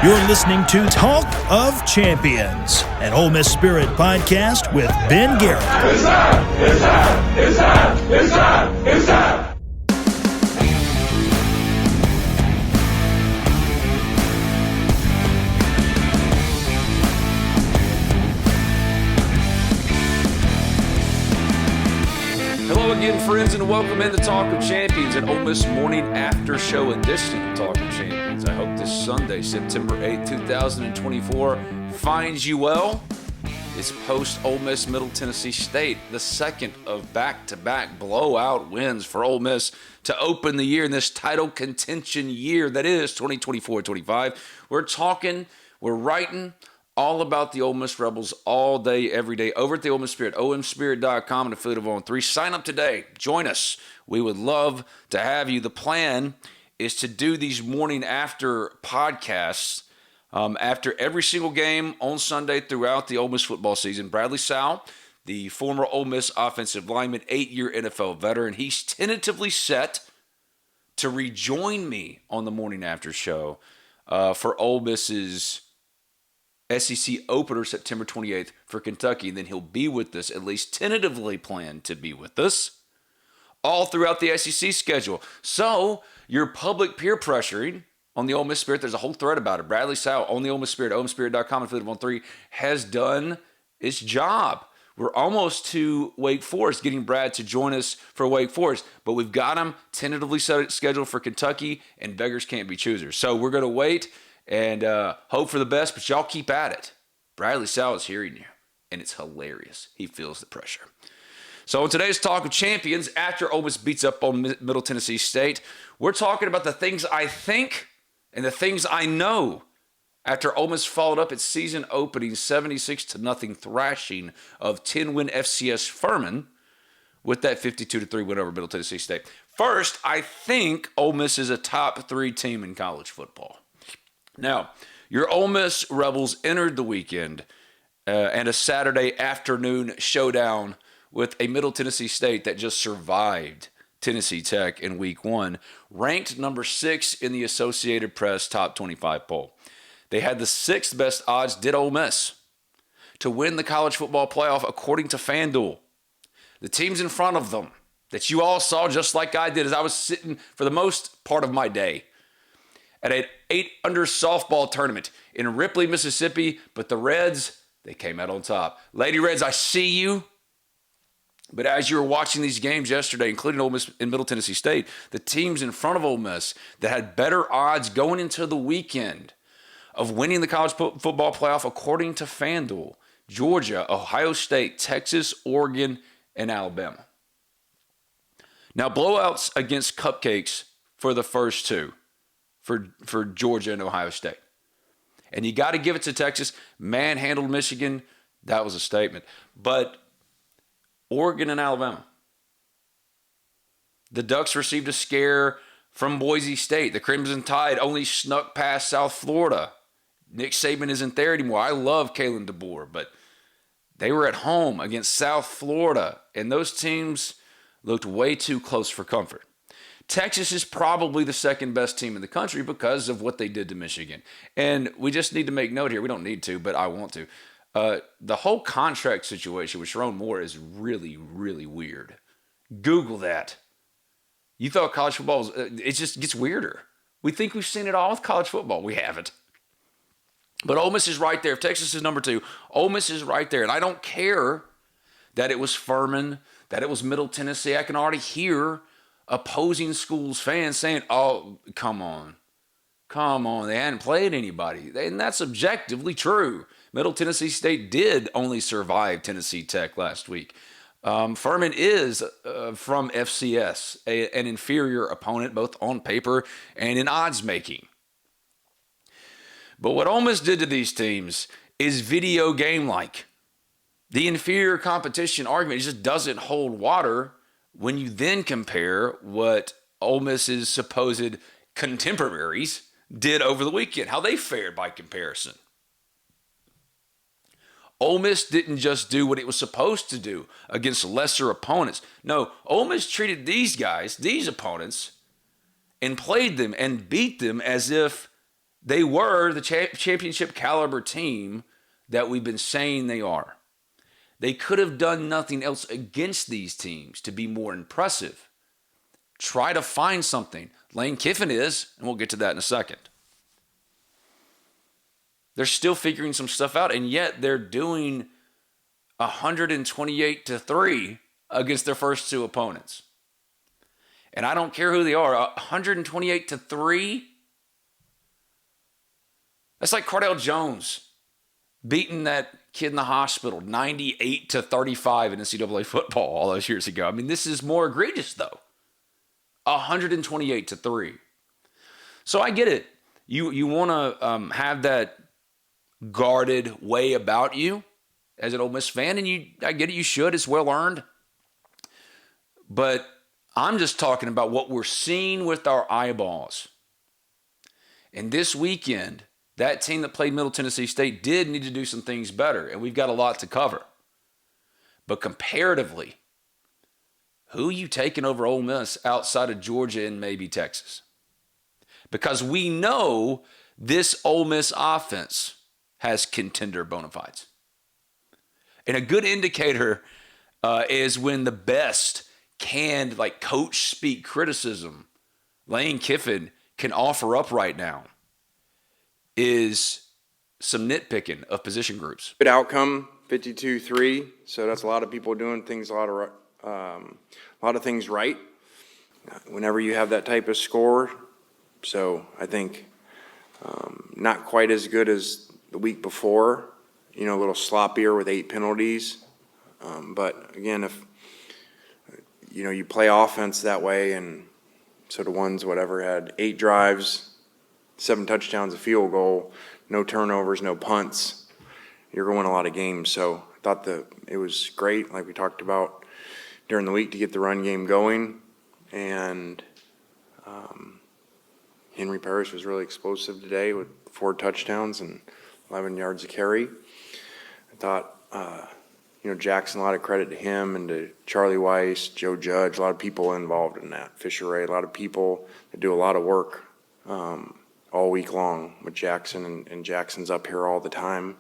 You're listening to Talk of Champions, an Ole Miss Spirit podcast with Ben Garrett. It's time! It's time! It's time! It's time! It's time! Hello again, friends, and welcome into Talk of Champions, an Ole Miss morning after show edition of Talk of Champions. I hope this Sunday, September 8th, 2024, finds you well. It's post-Ole Miss Middle Tennessee State, the second of back-to-back blowout wins for Ole Miss to open the year in this title contention year that is 2024-25. We're writing all about the Ole Miss Rebels all day, every day, over at the Ole Miss Spirit, omspirit.com, and affiliate of On 3. Sign up today. Join us. We would love to have you. The plan is to do these morning after podcasts after every single game on Sunday throughout the Ole Miss football season. Bradley Sowell, the former Ole Miss offensive lineman, 8-year NFL veteran, he's tentatively set to rejoin me on the morning after show for Ole Miss's SEC opener September 28th for Kentucky, and then he'll be with us, at least tentatively planned to be with us, all throughout the SEC schedule. So your public peer pressuring on the Ole Miss Spirit, there's a whole thread about it. Bradley Sowell on the Ole Miss Spirit, omspirit.com, affiliate of On 3, has done its job. We're almost to Wake Forest, getting Brad to join us for Wake Forest, but we've got him tentatively scheduled for Kentucky, and beggars can't be choosers. So we're going to wait and hope for the best, but y'all keep at it. Bradley Sowell is hearing you, and it's hilarious. He feels the pressure. So in today's Talk of Champions, after Ole Miss beats up on Middle Tennessee State, we're talking about the things I think and the things I know after Ole Miss followed up its season opening 76-0 thrashing of 10-win FCS Furman with that 52-3 win over Middle Tennessee State. First, I think Ole Miss is a top 3 team in college football. Now, your Ole Miss Rebels entered the weekend and a Saturday afternoon showdown with a Middle Tennessee State that just survived Tennessee Tech in Week 1, ranked number 6 in the Associated Press Top 25 poll. They had the 6th best odds, did Ole Miss, to win the college football playoff according to FanDuel. The teams in front of them that you all saw just like I did as I was sitting for the most part of my day at an 8-under softball tournament in Ripley, Mississippi, but the Reds, they came out on top. Lady Reds, I see you. But as you were watching these games yesterday, including Ole Miss and Middle Tennessee State, the teams in front of Ole Miss that had better odds going into the weekend of winning the college football playoff according to FanDuel: Georgia, Ohio State, Texas, Oregon, and Alabama. Now, blowouts against cupcakes for the first two. For Georgia and Ohio State. And you got to give it to Texas. Manhandled Michigan. That was a statement. But Oregon and Alabama. The Ducks received a scare from Boise State. The Crimson Tide only snuck past South Florida. Nick Saban isn't there anymore. I love Kalen DeBoer, but they were at home against South Florida, and those teams looked way too close for comfort. Texas is probably the second best team in the country because of what they did to Michigan. And we just need to make note here. We don't need to, but I want to. The whole contract situation with Sharon Moore is really, really weird. Google that. You thought college football it just gets weirder. We think we've seen it all with college football. We haven't. But Ole Miss is right there. If Texas is number 2, Ole Miss is right there. And I don't care that it was Furman, that it was Middle Tennessee. I can already hear opposing schools fans saying, oh, come on, they hadn't played anybody. And that's objectively true. Middle Tennessee State did only survive Tennessee Tech last week. Furman is from FCS, an inferior opponent, both on paper and in odds making. But what Ole Miss did to these teams is video game-like. The inferior competition argument just doesn't hold water when you then compare what Ole Miss's supposed contemporaries did over the weekend, how they fared by comparison. Ole Miss didn't just do what it was supposed to do against lesser opponents. No, Ole Miss treated these guys, these opponents, and played them and beat them as if They were the championship caliber team that we've been saying they are. They could have done nothing else against these teams to be more impressive. Try to find something. Lane Kiffin is, and we'll get to that in a second. They're still figuring some stuff out, and yet they're doing 128-3 against their first two opponents. And I don't care who they are, 128-3. That's like Cardell Jones beating that kid in the hospital 98-35 in NCAA football all those years ago. I mean, this is more egregious, though. 128-3. So I get it. You want to have that guarded way about you as an Ole Miss fan, and I get it. You should. It's well earned. But I'm just talking about what we're seeing with our eyeballs. And this weekend, that team that played Middle Tennessee State did need to do some things better, and we've got a lot to cover. But comparatively, who you taking over Ole Miss outside of Georgia and maybe Texas? Because we know this Ole Miss offense has contender bona fides. And a good indicator is when the best canned, like coach speak criticism Lane Kiffin can offer up right now is some nitpicking of position groups. Good outcome, 52-3. So that's a lot of people doing things, a lot of things right. Whenever you have that type of score, so I think not quite as good as the week before. A little sloppier with 8 penalties. But again, if you play offense that way, and so the ones had 8 drives, 7 touchdowns, a field goal, no turnovers, no punts, you're going to win a lot of games. So I thought that it was great, like we talked about during the week, to get the run game going. And Henry Parrish was really explosive today with 4 touchdowns and 11 yards of carry. I thought, Jackson, a lot of credit to him and to Charlie Weiss, Joe Judge, a lot of people involved in that. Fisher Ray, a lot of people that do a lot of work all week long with Jackson, and Jackson's up here all the time.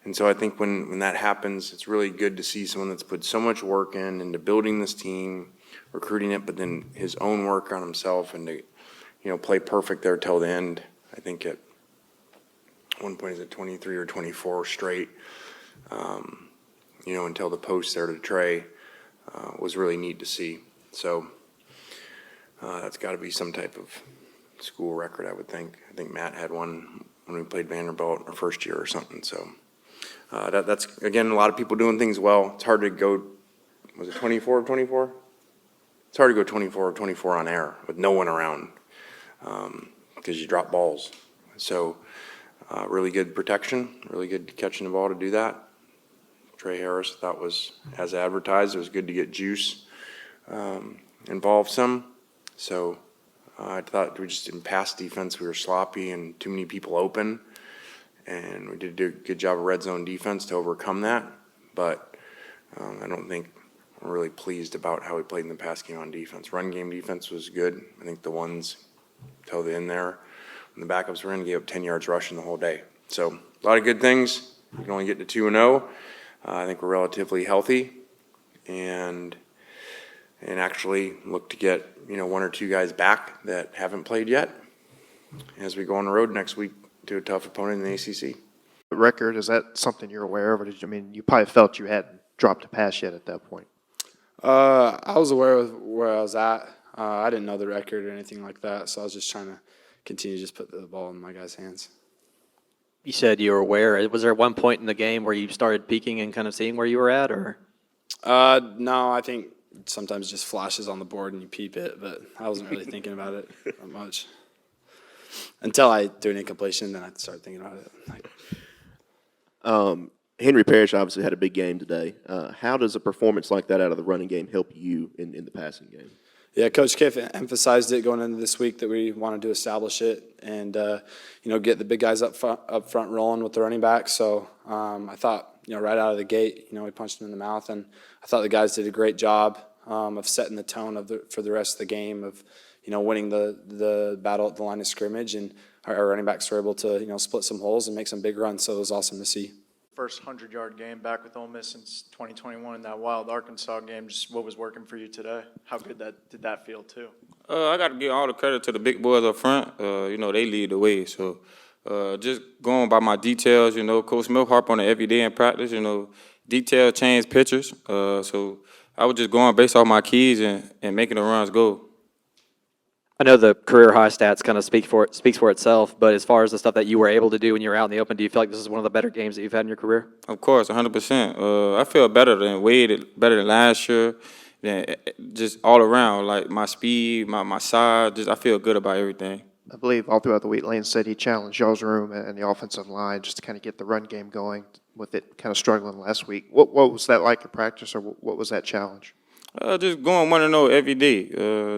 And so I think when that happens, it's really good to see someone that's put so much work into building this team, recruiting it, but then his own work on himself, and to play perfect there till the end. I think at one point he's at 23 or 24 straight, until the post there to Trey was really neat to see. So that's got to be some type of school record, I would think. I think Matt had one when we played Vanderbilt our first year or something. So that's, again, a lot of people doing things well. It's hard to go, was it 24 of 24? It's hard to go 24 of 24 on air with no one around because you drop balls. So really good protection, really good catching the ball to do that. Trey Harris, I thought, was as advertised. It was good to get Juice involved some. So I thought we just in pass defense we were sloppy and too many people open, and we did do a good job of red zone defense to overcome that. But I don't think we're really pleased about how we played in the pass game on defense. Run game defense was good. I think the ones till the end there, when the backups were in, gave up 10 yards rushing the whole day. So a lot of good things. We can only get to 2-0. I think we're relatively healthy, and actually look to get 1 or 2 guys back that haven't played yet as we go on the road next week to a tough opponent in the ACC. Record, is that something you're aware of, or you probably felt you hadn't dropped a pass yet at that point? I was aware of where I was at. I didn't know the record or anything like that, so I was just trying to continue to just put the ball in my guys' hands. You said you were aware. Was there one point in the game where you started peeking and kind of seeing where you were at, or? No, I think sometimes it just flashes on the board and you peep it, but I wasn't really thinking about it that much. Until I do an incompletion, then I start thinking about it. Henry Parrish obviously had a big game today. How does a performance like that out of the running game help you in the passing game? Yeah, Coach Kiff emphasized it going into this week that we wanted to establish it and get the big guys up front rolling with the running back. So I thought right out of the gate we punched him in the mouth, and I thought the guys did a great job of setting the tone for the rest of the game of winning the battle at the line of scrimmage. And our running backs were able to, split some holes and make some big runs. So it was awesome to see. First 100-yard game back with Ole Miss since 2021 in that wild Arkansas game. Just what was working for you today? How good did that feel too? I got to give all the credit to the big boys up front. They lead the way. So just going by my details, Coach Smith harp on it every day in practice. Detail change pictures. So I was just going based off my keys and making the runs go. I know the career high stats kind of speaks for itself, but as far as the stuff that you were able to do when you were out in the open, do you feel like this is one of the better games that you've had in your career? Of course, 100%. I feel better than Wade, better than last year, just all around. Like my speed, my size, I feel good about everything. I believe all throughout the week, Lane said he challenged y'all's room and the offensive line just to kind of get the run game going with it kind of struggling last week. What was that like in practice, or what was that challenge? Just going 1-0 every day.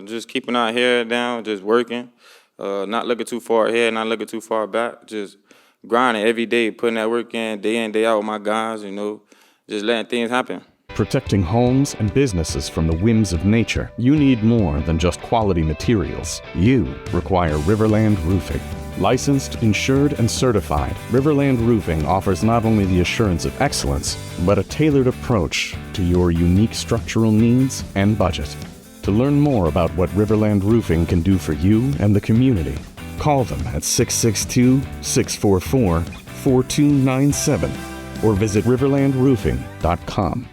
Just keeping our head down, just working. Not looking too far ahead, not looking too far back. Just grinding every day, putting that work in, day out with my guys, just letting things happen. Protecting homes and businesses from the whims of nature, you need more than just quality materials. You require RiverLand Roofing. Licensed, insured, and certified, RiverLand Roofing offers not only the assurance of excellence, but a tailored approach to your unique structural needs and budget. To learn more about what RiverLand Roofing can do for you and the community, call them at 662-644-4297 or visit riverlandroofing.com.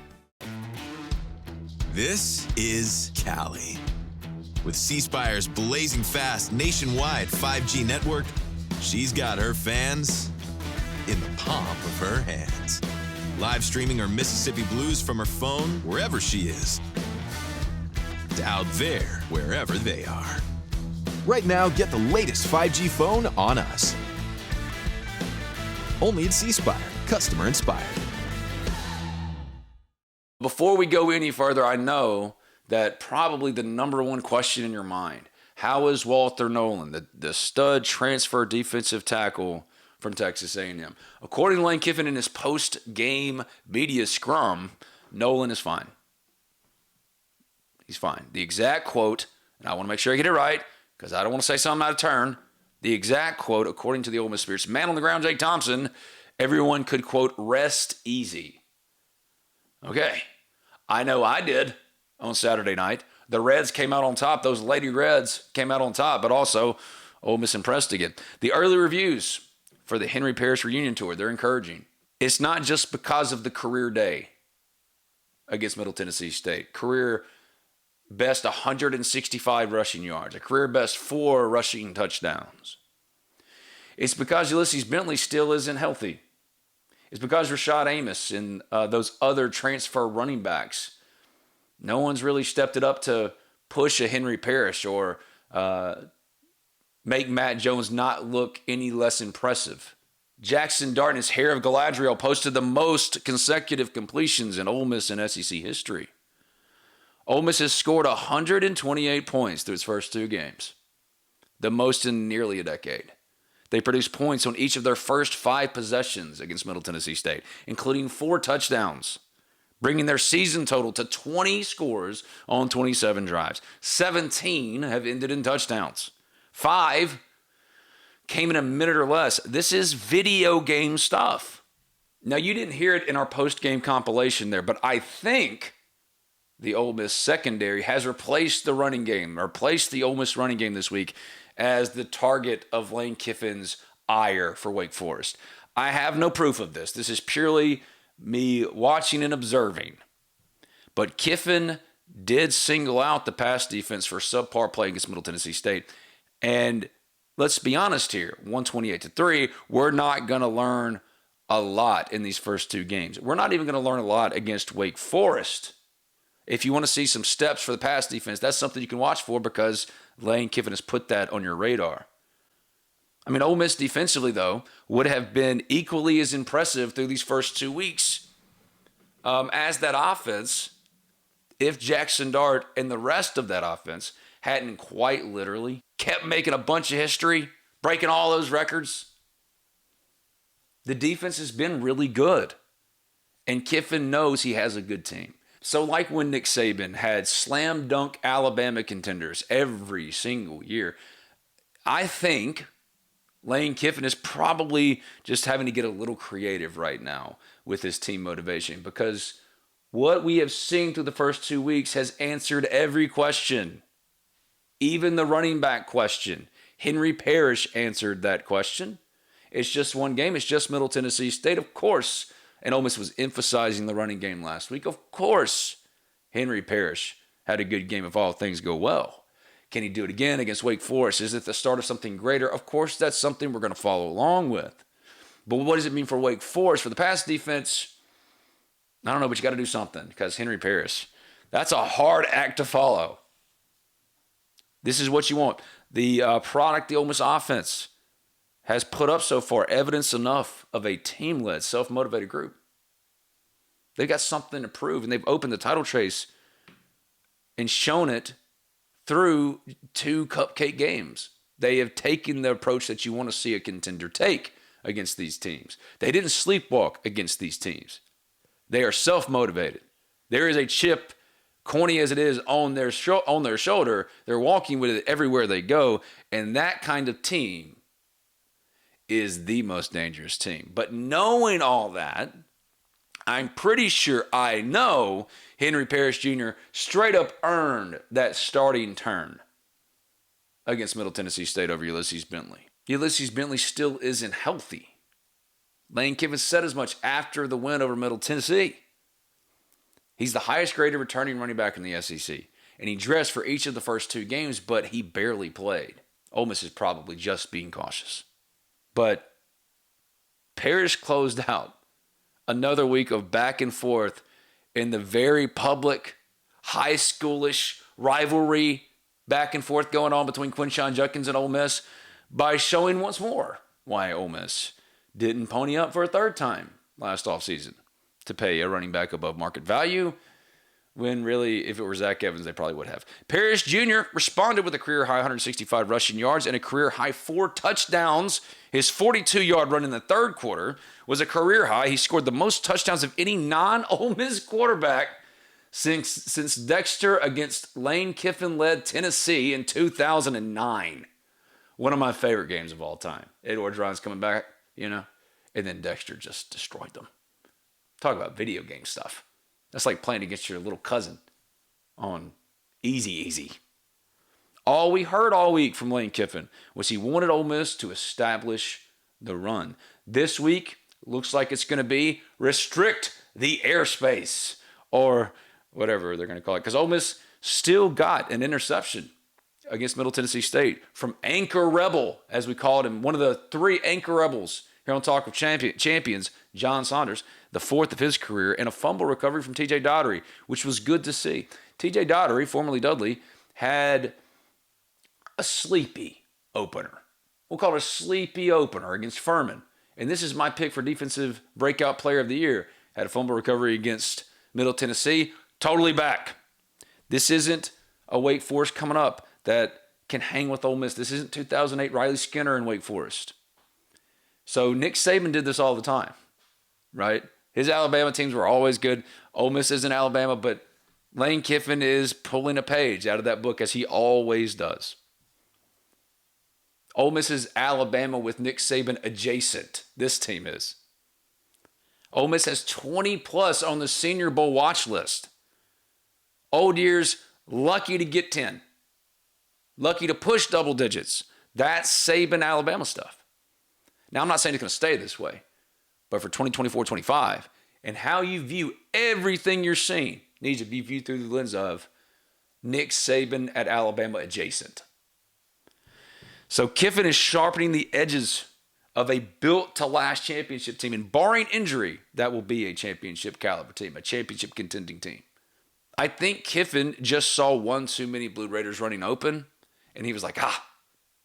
This is Cali. With C Spire's blazing fast nationwide 5G network, she's got her fans in the palm of her hands. Live streaming her Mississippi Blues from her phone wherever she is, to out there wherever they are. Right now, get the latest 5G phone on us. Only at C Spire, customer inspired. Before we go any further, I know that probably the number one question in your mind, how is Walter Nolan, the stud transfer defensive tackle from Texas A&M? According to Lane Kiffin in his post-game media scrum, Nolan is fine. He's fine. The exact quote, and I want to make sure I get it right because I don't want to say something out of turn. The exact quote, according to the Ole Miss Spirit's man on the ground, Jake Thompson, everyone could, quote, rest easy. Okay. I know I did on Saturday night. The Reds came out on top. Those Lady Reds came out on top, but also Ole Miss impressed again. The early reviews for the Henry Parrish reunion tour, they're encouraging. It's not just because of the career day against Middle Tennessee State. Career best 165 rushing yards. A career best 4 rushing touchdowns. It's because Ulysses Bentley still isn't healthy. It's because Rashad Amos and those other transfer running backs, no one's really stepped it up to push a Henry Parrish or make Matt Jones not look any less impressive. Jackson Dart and his hair of Galadriel posted the most consecutive completions in Ole Miss and SEC history. Ole Miss has scored 128 points through its first 2 games, the most in nearly a decade. They produced points on each of their first 5 possessions against Middle Tennessee State, including 4 touchdowns, bringing their season total to 20 scores on 27 drives. 17 have ended in touchdowns. 5 came in a minute or less. This is video game stuff. Now, you didn't hear it in our post-game compilation there, but I think the Ole Miss secondary has replaced the running game, or replaced the Ole Miss running game this week as the target of Lane Kiffin's ire for Wake Forest. I have no proof of this. This is purely me watching and observing. But Kiffin did single out the pass defense for subpar play against Middle Tennessee State. And let's be honest here, 128-3, we're not going to learn a lot in these first 2 games. We're not even going to learn a lot against Wake Forest. If you want to see some steps for the pass defense, that's something you can watch for because Lane Kiffin has put that on your radar. I mean, Ole Miss defensively, though, would have been equally as impressive through these first 2 weeks as that offense if Jackson Dart and the rest of that offense hadn't quite literally kept making a bunch of history, breaking all those records. The defense has been really good, and Kiffin knows he has a good team. So like when Nick Saban had slam dunk Alabama contenders every single year, I think Lane Kiffin is probably just having to get a little creative right now with his team motivation, because what we have seen through the first 2 weeks has answered every question, even the running back question. Henry Parrish answered that question. It's just one game. It's just Middle Tennessee State, of course. And Ole Miss was emphasizing the running game last week. Of course, Henry Parrish had a good game if all things go well. Can he do it again against Wake Forest? Is it the start of something greater? Of course, that's something we're going to follow along with. But what does it mean for Wake Forest? For the pass defense, I don't know, but you got to do something, because Henry Parrish, that's a hard act to follow. This is what you want. The product, the Ole Miss offense, has put up so far evidence enough of a team-led, self-motivated group. They've got something to prove, and they've opened the title chase and shown it through 2 cupcake games. They have taken the approach that you want to see a contender take against these teams. They didn't sleepwalk against these teams. They are self-motivated. There is a chip, corny as it is, on their shoulder. They're walking with it everywhere they go, and that kind of team is the most dangerous team. But knowing all that, I'm pretty sure I know Henry Parrish Jr. straight up earned that starting turn against Middle Tennessee State over Ulysses Bentley. Ulysses Bentley still isn't healthy. Lane Kiffin said as much after the win over Middle Tennessee. He's the highest graded returning running back in the SEC, and he dressed for each of the first 2 games, but he barely played. Ole Miss is probably just being cautious. But Parrish closed out another week of back and forth in the very public, high schoolish rivalry back and forth going on between Quinshon Judkins and Ole Miss by showing once more why Ole Miss didn't pony up for a third time last offseason to pay a running back above market value, when really, if it were Zach Evans, they probably would have. Parrish Jr. responded with a career-high 165 rushing yards and a career-high 4 touchdowns. His 42-yard run in the third quarter was a career-high. He scored the most touchdowns of any non-Ole Miss quarterback since Dexter against Lane Kiffin-led Tennessee in 2009. One of my favorite games of all time. Edward Ryan's coming back, and then Dexter just destroyed them. Talk about video game stuff. That's like playing against your little cousin on easy. All we heard all week from Lane Kiffin was he wanted Ole Miss to establish the run. This week, looks like it's going to be restrict the airspace, or whatever they're going to call it, because Ole Miss still got an interception against Middle Tennessee State from Anchor Rebel, as we called him, one of the 3 Anchor Rebels here on Talk of Champions, John Saunders, the 4th of his career, and a fumble recovery from TJ Daugherty, which was good to see. TJ Daugherty, formerly Dudley, had a sleepy opener. We'll call it a sleepy opener against Furman. And this is my pick for Defensive Breakout Player of the Year. Had a fumble recovery against Middle Tennessee. Totally back. This isn't a Wake Forest coming up that can hang with Ole Miss. This isn't 2008 Riley Skinner in Wake Forest. So Nick Saban did this all the time, right? His Alabama teams were always good. Ole Miss isn't Alabama, but Lane Kiffin is pulling a page out of that book, as he always does. Ole Miss is Alabama with Nick Saban adjacent. This team is. Ole Miss has 20+ on the Senior Bowl watch list. Old years, lucky to get 10. Lucky to push double digits. That's Saban Alabama stuff. Now, I'm not saying it's going to stay this way, but for 2024-25, and how you view everything you're seeing needs to be viewed through the lens of Nick Saban at Alabama adjacent. So Kiffin is sharpening the edges of a built-to-last championship team, and barring injury, that will be a championship caliber team, a championship contending team. I think Kiffin just saw one too many Blue Raiders running open, and he was like,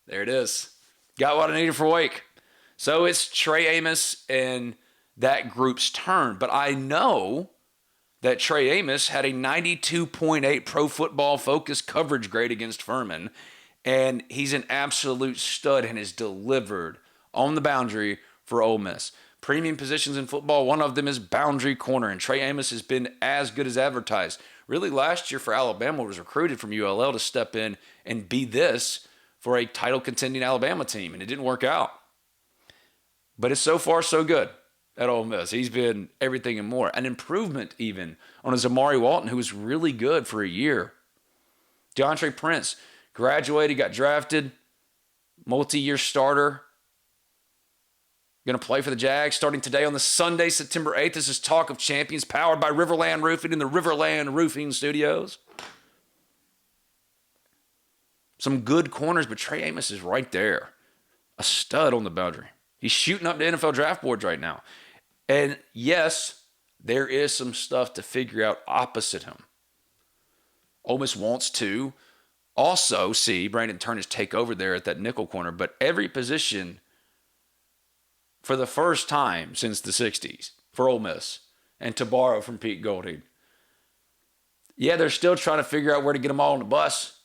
there it is. Got what I needed for Wake. So it's Trey Amos and that group's turn. But I know that Trey Amos had a 92.8 Pro Football Focus coverage grade against Furman, and he's an absolute stud and has delivered on the boundary for Ole Miss. Premium positions in football, one of them is boundary corner, and Trey Amos has been as good as advertised. Really, last year for Alabama was recruited from ULL to step in and be this for a title-contending Alabama team, and it didn't work out. But it's so far so good at Ole Miss. He's been everything and more. An improvement even on his Amari Walton, who was really good for a year. DeAndre Prince graduated, got drafted, multi-year starter. Going to play for the Jags starting today on the Sunday, September 8th. This is Talk of Champions, powered by RiverLand Roofing in the RiverLand Roofing Studios. Some good corners, but Trey Amos is right there. A stud on the boundary. He's shooting up the NFL draft boards right now. And yes, there is some stuff to figure out opposite him. Ole Miss wants to also see Brandon Turnage take over there at that nickel corner, but every position for the first time since the 60s for Ole Miss, and to borrow from Pete Golding. Yeah, they're still trying to figure out where to get them all on the bus,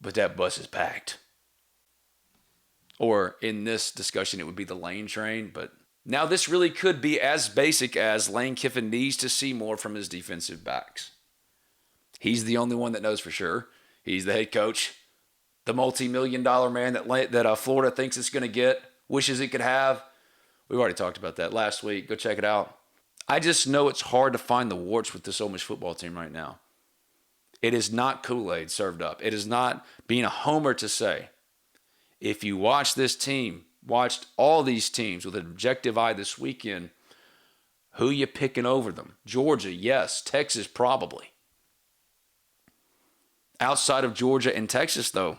but that bus is packed. Or in this discussion, it would be the lane train, but now this really could be as basic as Lane Kiffin needs to see more from his defensive backs. He's the only one that knows for sure. He's the head coach, the multi-million-dollar man that Florida thinks it's going to get, wishes it could have. We've already talked about that last week. Go check it out. I just know it's hard to find the warts with this Ole Miss football team right now. It is not Kool-Aid served up. It is not being a homer to say, if you watch this team, watched all these teams with an objective eye this weekend, who you picking over them? Georgia, yes. Texas, probably. Outside of Georgia and Texas, though,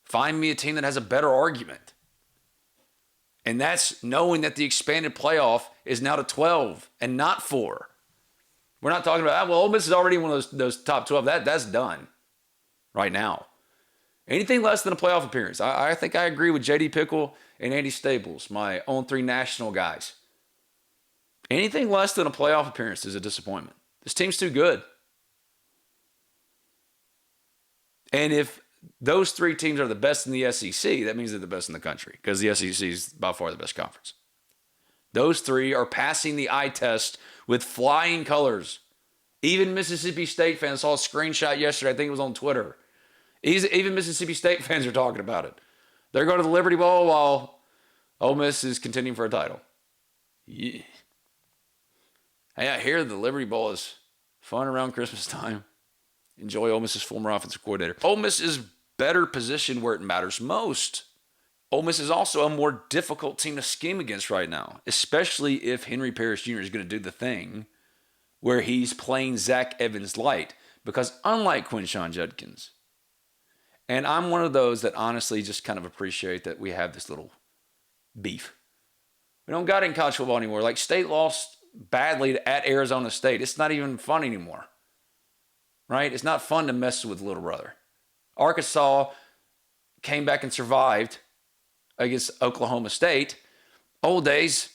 find me a team that has a better argument. And that's knowing that the expanded playoff is now to 12 and not 4. We're not talking about, well, Ole Miss is already one of those top 12. That's done right now. Anything less than a playoff appearance. I think I agree with J.D. Pickle and Andy Stables, my own 3 national guys. Anything less than a playoff appearance is a disappointment. This team's too good. And if those 3 teams are the best in the SEC, that means they're the best in the country, because the SEC is by far the best conference. Those 3 are passing the eye test with flying colors. Even Mississippi State fans saw a screenshot yesterday. I think it was on Twitter. Even Mississippi State fans are talking about it. They're going to the Liberty Bowl while Ole Miss is contending for a title. Yeah. Hey, I hear the Liberty Bowl is fun around Christmas time. Enjoy Ole Miss's former offensive coordinator. Ole Miss is better positioned where it matters most. Ole Miss is also a more difficult team to scheme against right now, especially if Henry Parrish Jr. is going to do the thing where he's playing Zach Evans light. Because unlike Quinshon Judkins, and I'm one of those that honestly just kind of appreciate that we have this little beef. We don't got it in college football anymore. Like, State lost badly at Arizona State. It's not even fun anymore, right? It's not fun to mess with little brother. Arkansas came back and survived against Oklahoma State. Old days,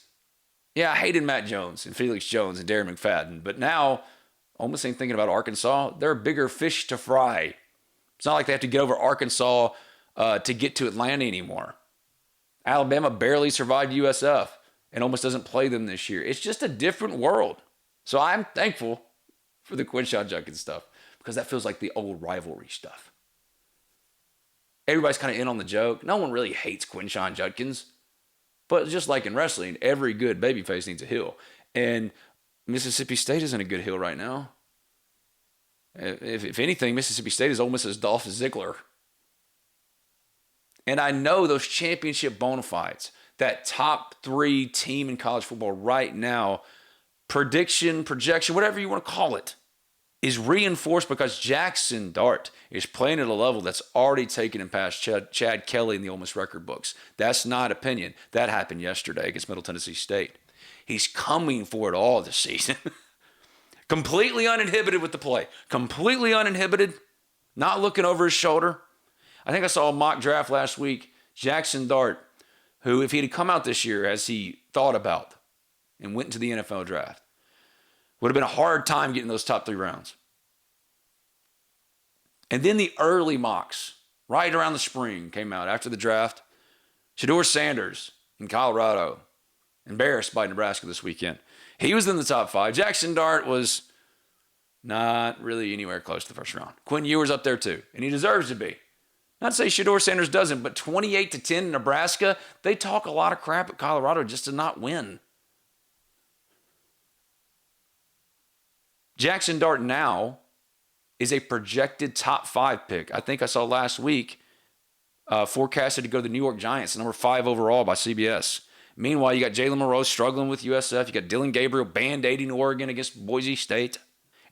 yeah, I hated Matt Jones and Felix Jones and Darren McFadden, but now Ole Miss ain't thinking about Arkansas. They're bigger fish to fry. It's not like they have to get over Arkansas to get to Atlanta anymore. Alabama barely survived USF and almost doesn't play them this year. It's just a different world. So I'm thankful for the Quinshon Judkins stuff, because that feels like the old rivalry stuff. Everybody's kind of in on the joke. No one really hates Quinshon Judkins. But just like in wrestling, every good babyface needs a heel. And Mississippi State isn't a good heel right now. If anything, Mississippi State is Ole Miss's Dolph Ziggler. And I know those championship bona fides, that top 3 team in college football right now, prediction, projection, whatever you want to call it, is reinforced because Jackson Dart is playing at a level that's already taken and past Chad Kelly in the Ole Miss record books. That's not opinion. That happened yesterday against Middle Tennessee State. He's coming for it all this season. Completely uninhibited with the play. Completely uninhibited. Not looking over his shoulder. I think I saw a mock draft last week. Jackson Dart, who, if he had come out this year as he thought about and went into the NFL draft, would have been a hard time getting those top 3 rounds. And then the early mocks, right around the spring, came out after the draft. Shedeur Sanders in Colorado, embarrassed by Nebraska this weekend. He was in the top 5. Jackson Dart was not really anywhere close to the first round. Quinn Ewers up there too, and he deserves to be. Not to say Shedeur Sanders doesn't, but 28-10 in Nebraska, they talk a lot of crap at Colorado just to not win. Jackson Dart now is a projected top 5 pick. I think I saw last week forecasted to go to the New York Giants, number 5 overall by CBS. Meanwhile, you got Jalen Monroe struggling with USF. You got Dylan Gabriel band-aiding Oregon against Boise State.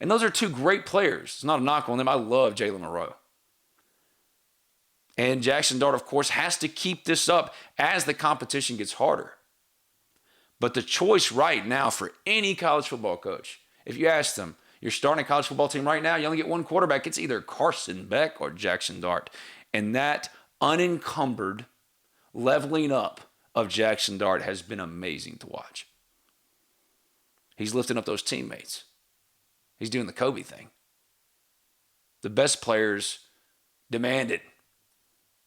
And those are 2 great players. It's not a knock on them. I love Jalen Monroe. And Jackson Dart, of course, has to keep this up as the competition gets harder. But the choice right now for any college football coach, if you ask them, you're starting a college football team right now, you only get one quarterback, it's either Carson Beck or Jackson Dart. And that unencumbered leveling up of Jackson Dart has been amazing to watch. He's lifting up those teammates. He's doing the Kobe thing. The best players demand it.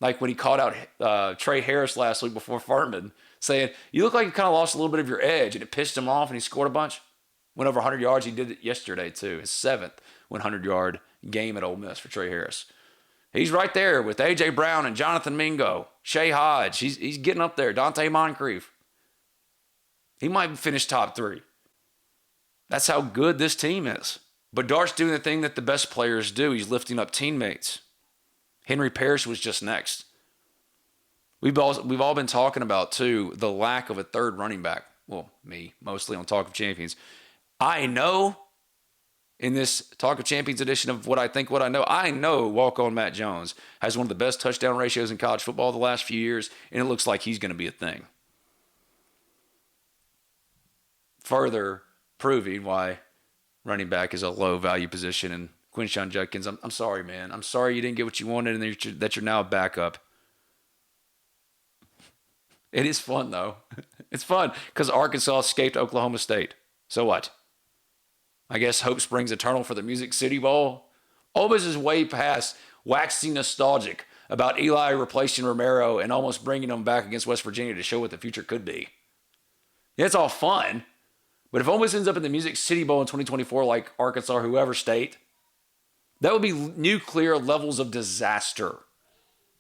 Like when he called out Trey Harris last week before Furman, saying, you look like you kind of lost a little bit of your edge, and it pissed him off, and he scored a bunch. Went over 100 yards. He did it yesterday, too. His 7th 100-yard game at Ole Miss for Trey Harris. He's right there with A.J. Brown and Jonathan Mingo, Shea Hodge. He's getting up there. Dante Moncrief. He might finish top 3. That's how good this team is. But Dart's doing the thing that the best players do. He's lifting up teammates. Henry Parrish was just next. We've all been talking about, too, the lack of a third running back. Well, me, mostly on Talk of Champions. I know, in this Talk of Champions edition of what I know walk-on Matt Jones has one of the best touchdown ratios in college football the last few years, and it looks like he's going to be a thing. Further proving why running back is a low-value position. And Quinshon Judkins, I'm sorry, man. I'm sorry you didn't get what you wanted and that you're now a backup. It is fun, though. It's fun because Arkansas escaped Oklahoma State. So what? I guess hope springs eternal for the Music City Bowl. Ole Miss is way past waxing nostalgic about Eli replacing Romero and almost bringing them back against West Virginia to show what the future could be. Yeah, it's all fun. But if Ole Miss ends up in the Music City Bowl in 2024 like Arkansas or whoever state, that would be nuclear levels of disaster.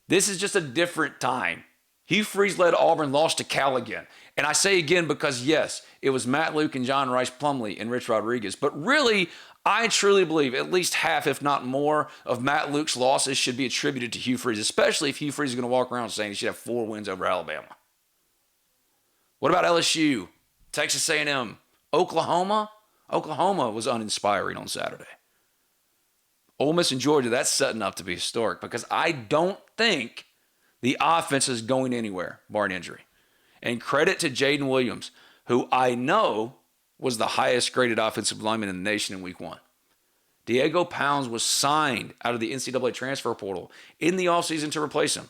This is just a different time. Hugh Freeze-led Auburn lost to Cal again. And I say again because, yes, it was Matt Luke and John Rice Plumlee and Rich Rodriguez. But really, I truly believe at least half, if not more, of Matt Luke's losses should be attributed to Hugh Freeze, especially if Hugh Freeze is going to walk around saying he should have 4 wins over Alabama. What about LSU, Texas A&M, Oklahoma? Oklahoma was uninspiring on Saturday. Ole Miss and Georgia, that's setting up to be historic because I don't think the offense is going anywhere, barring injury. And credit to Jaden Williams, who I know was the highest graded offensive lineman in the nation in week 1. Diego Pounds was signed out of the NCAA transfer portal in the offseason to replace him.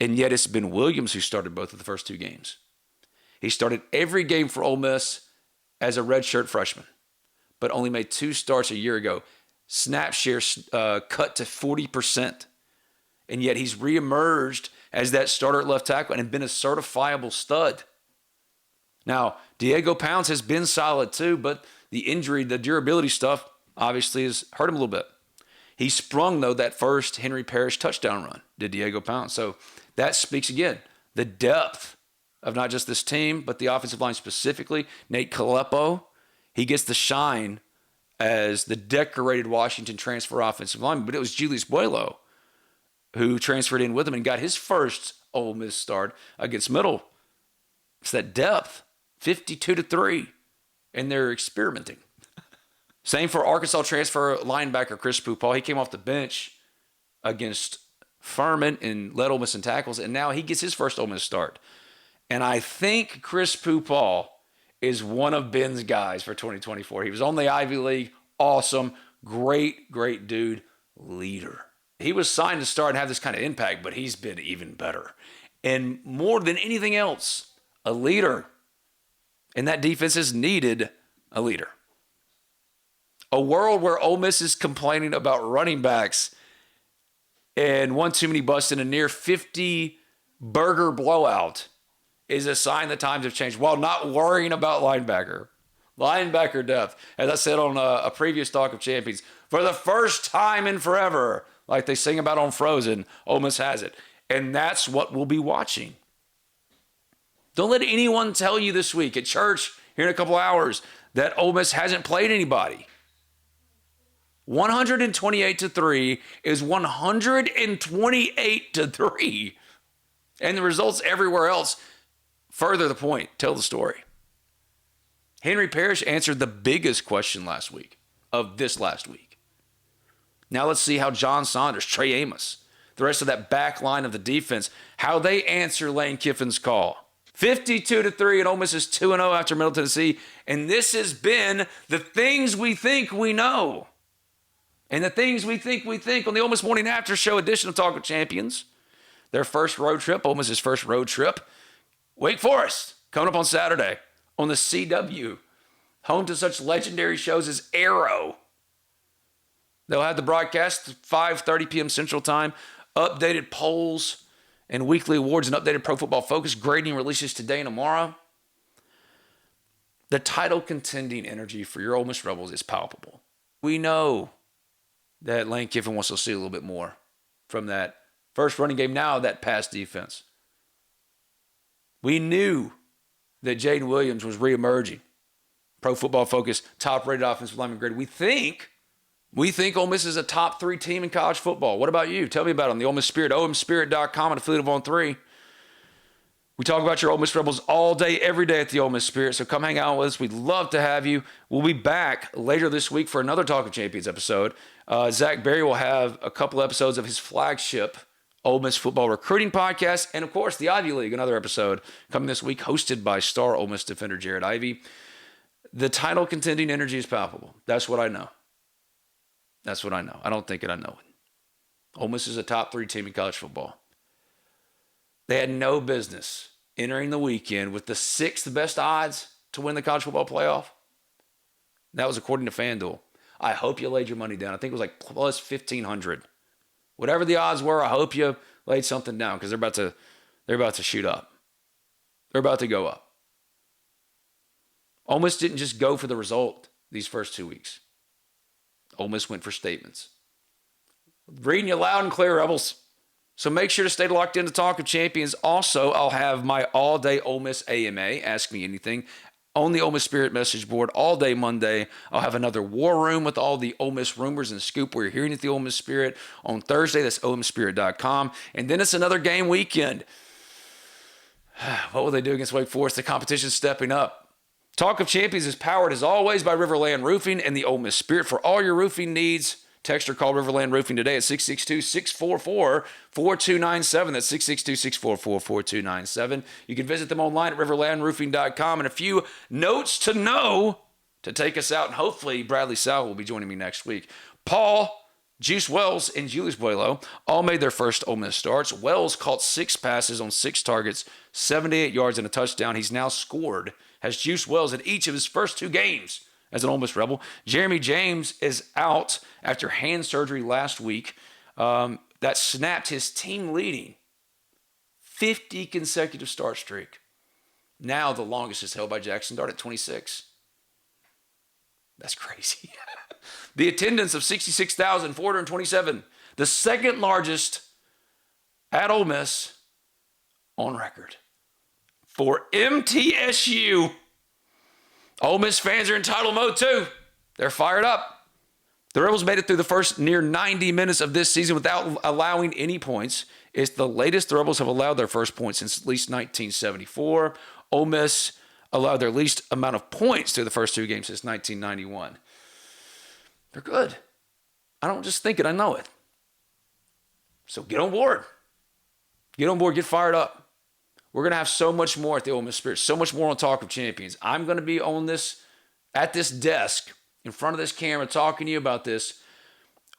And yet it's been Williams who started both of the first 2 games. He started every game for Ole Miss as a redshirt freshman, but only made 2 starts a year ago. Snap share cut to 40%. And yet he's reemerged as that starter at left tackle and been a certifiable stud. Now, Diego Pounds has been solid too, but the injury, the durability stuff, obviously has hurt him a little bit. He sprung, though, that first Henry Parrish touchdown run, did Diego Pounds. So that speaks again, the depth of not just this team, but the offensive line specifically. Nate Kalepo, he gets the shine as the decorated Washington transfer offensive lineman, but it was Julius Buelo who transferred in with him and got his first Ole Miss start against Middle. It's that depth, 52-3, and they're experimenting. Same for Arkansas transfer linebacker Chris Pupal. He came off the bench against Furman and led Ole Miss in tackles, and now he gets his first Ole Miss start. And I think Chris Pupal is one of Ben's guys for 2024. He was on the Ivy League. Awesome. Great, great dude. Leader. He was signed to start and have this kind of impact, but he's been even better. And more than anything else, a leader. And that defense has needed a leader. A world where Ole Miss is complaining about running backs and one too many busts in a near 50 burger blowout is a sign that times have changed while not worrying about linebacker depth. As I said on a previous Talk of Champions, for the first time in forever, like they sing about on Frozen, Ole Miss has it. And that's what we'll be watching. Don't let anyone tell you this week at church here in a couple hours that Ole Miss hasn't played anybody. 128-3 is 128-3. And the results everywhere else further the point, tell the story. Henry Parrish answered the biggest question last week. Now let's see how John Saunders, Trey Amos, the rest of that back line of the defense, how they answer Lane Kiffin's call. 52-3, and Ole Miss is 2-0 after Middle Tennessee. And this has been the things we think we know. And the things we think on the Ole Miss Morning After Show edition of Talk of Champions. Their first road trip, Ole Miss's first road trip. Wake Forest, coming up on Saturday on the CW. Home to such legendary shows as Arrow. They'll have the broadcast 5:30 p.m. Central Time. Updated polls and weekly awards and updated Pro Football Focus. Grading releases today and tomorrow. The title contending energy for your Ole Miss Rebels is palpable. We know that Lane Kiffin wants to see a little bit more from that first running game, now that pass defense. We knew that Jaden Williams was reemerging. Pro Football Focus, top-rated offensive lineman grade. We think Ole Miss is a top 3 team in college football. What about you? Tell me about it on the Ole Miss Spirit, omspirit.com, and affiliate of On 3. We talk about your Ole Miss Rebels all day, every day at the Ole Miss Spirit, so come hang out with us. We'd love to have you. We'll be back later this week for another Talk of Champions episode. Zach Berry will have a couple episodes of his flagship Ole Miss football recruiting podcast, and of course, the Ivy League, another episode coming this week, hosted by star Ole Miss defender Jared Ivey. The title contending energy is palpable. That's what I know. I don't think it, I know it. Ole Miss is a top 3 team in college football. They had no business entering the weekend with the 6th best odds to win the college football playoff. That was according to FanDuel. I hope you laid your money down. I think it was like plus 1,500. Whatever the odds were, I hope you laid something down because they're about to shoot up. They're about to go up. Ole Miss didn't just go for the result these first 2 weeks. Ole Miss went for statements. Reading you loud and clear, Rebels. So make sure to stay locked in to Talk of Champions. Also, I'll have my all-day Ole Miss AMA, Ask Me Anything, on the Ole Miss Spirit message board all day Monday. I'll have another war room with all the Ole Miss rumors and scoop we're hearing at the Ole Miss Spirit on Thursday. That's omspirit.com. And then it's another game weekend. What will they do against Wake Forest? The competition's stepping up. Talk of Champions is powered, as always, by RiverLand Roofing and the Ole Miss Spirit. For all your roofing needs, text or call RiverLand Roofing today at 662-644-4297. That's 662-644-4297. You can visit them online at riverlandroofing.com. And a few notes to know to take us out. And hopefully Bradley Sowell will be joining me next week. Paul, Juice Wells, and Julius Buelo all made their first Ole Miss starts. Wells caught 6 passes on 6 targets, 78 yards and a touchdown. He's now scored, has Juice Wells in each of his first 2 games as an Ole Miss Rebel. Jeremy James is out after hand surgery last week. That snapped his team-leading 50 consecutive start streak. Now the longest is held by Jackson Dart at 26. That's crazy. The attendance of 66,427, the second largest at Ole Miss on record. For MTSU, Ole Miss fans are in title mode too. They're fired up. The Rebels made it through the first near 90 minutes of this season without allowing any points. It's the latest the Rebels have allowed their first points since at least 1974. Ole Miss allowed their least amount of points through the first 2 games since 1991. They're good. I don't just think it, I know it. So get on board. Get on board, get fired up. We're going to have so much more at the Ole Miss Spirit, so much more on Talk of Champions. I'm going to be on this, at this desk, in front of this camera, talking to you about this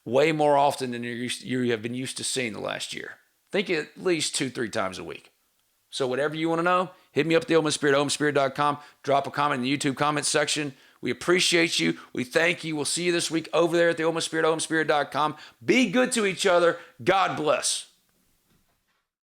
way more often than you have been used to seeing the last year. Think at least 2-3 times a week. So whatever you want to know, hit me up at the Ole Miss Spirit, omspirit.com. Drop a comment in the YouTube comment section. We appreciate you. We thank you. We'll see you this week over there at the Ole Miss Spirit, omspirit.com. Be good to each other. God bless.